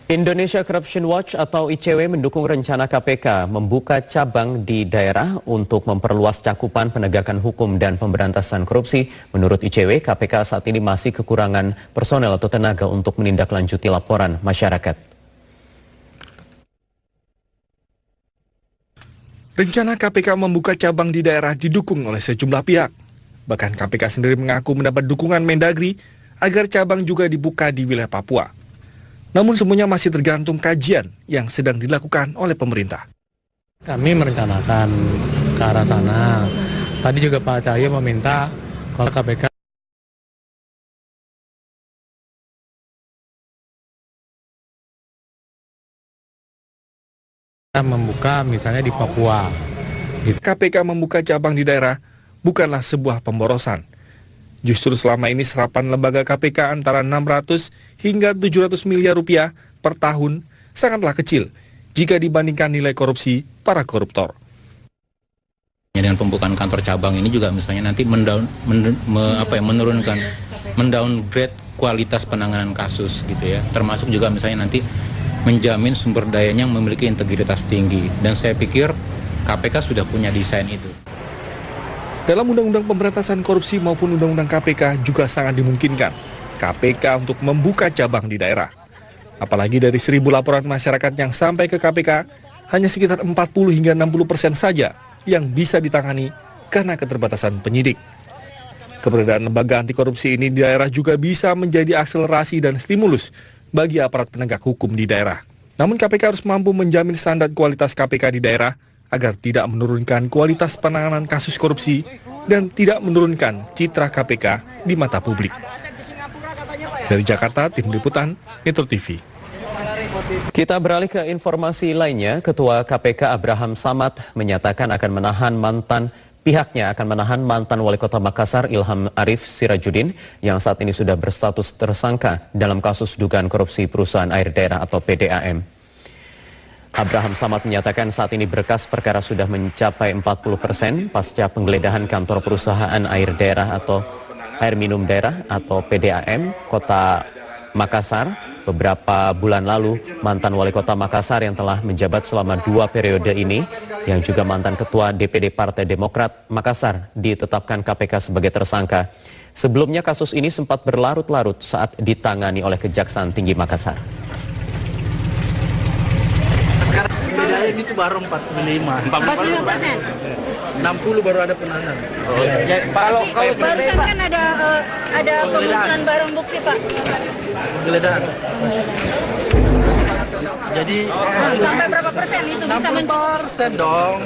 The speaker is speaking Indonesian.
Indonesia Corruption Watch atau ICW mendukung rencana KPK membuka cabang di daerah untuk memperluas cakupan penegakan hukum dan pemberantasan korupsi. Menurut ICW, KPK saat ini masih kekurangan personel atau tenaga untuk menindaklanjuti laporan masyarakat. Rencana KPK membuka cabang di daerah didukung oleh sejumlah pihak. Bahkan KPK sendiri mengaku mendapat dukungan Mendagri agar cabang juga dibuka di wilayah Papua. Namun semuanya masih tergantung kajian yang sedang dilakukan oleh pemerintah. Kami merencanakan ke arah sana. Tadi juga Pak Cahyo meminta kalau KPK membuka misalnya di Papua. KPK membuka cabang di daerah bukanlah sebuah pemborosan. Justru selama ini serapan lembaga KPK antara 600 hingga 700 miliar rupiah per tahun sangatlah kecil jika dibandingkan nilai korupsi para koruptor. Dengan pembukaan kantor cabang ini juga misalnya nanti mendowngrade kualitas penanganan kasus gitu ya. Termasuk juga misalnya nanti menjamin sumber dayanya yang memiliki integritas tinggi. Dan saya pikir KPK sudah punya desain itu. Dalam Undang-Undang Pemberantasan Korupsi maupun Undang-Undang KPK juga sangat dimungkinkan KPK untuk membuka cabang di daerah. Apalagi dari 1.000 laporan masyarakat yang sampai ke KPK, hanya sekitar 40 hingga 60% saja yang bisa ditangani karena keterbatasan penyidik. Keberadaan lembaga anti korupsi ini di daerah juga bisa menjadi akselerasi dan stimulus bagi aparat penegak hukum di daerah. Namun KPK harus mampu menjamin standar kualitas KPK di daerah agar tidak menurunkan kualitas penanganan kasus korupsi dan tidak menurunkan citra KPK di mata publik. Dari Jakarta, Tim Liputan, Metro TV. Kita beralih ke informasi lainnya. Ketua KPK Abraham Samad menyatakan pihaknya akan menahan mantan Wali Kota Makassar Ilham Arif Sirajudin yang saat ini sudah berstatus tersangka dalam kasus dugaan korupsi perusahaan air daerah atau PDAM. Abraham Samad menyatakan saat ini berkas perkara sudah mencapai 40% pasca penggeledahan kantor perusahaan air daerah atau air minum daerah atau PDAM Kota Makassar. Beberapa bulan lalu, mantan Wali Kota Makassar yang telah menjabat selama 2 periode ini, yang juga mantan Ketua DPD Partai Demokrat Makassar, ditetapkan KPK sebagai tersangka. Sebelumnya kasus ini sempat berlarut-larut saat ditangani oleh Kejaksaan Tinggi Makassar. PDAM itu baru 45%. 60 baru ada penahanan. Oh, ya, kalau barusan kan ada pemusnahan barang bukti, Pak. Penggeledahan. Jadi sampai berapa persen itu bisa 60% dong.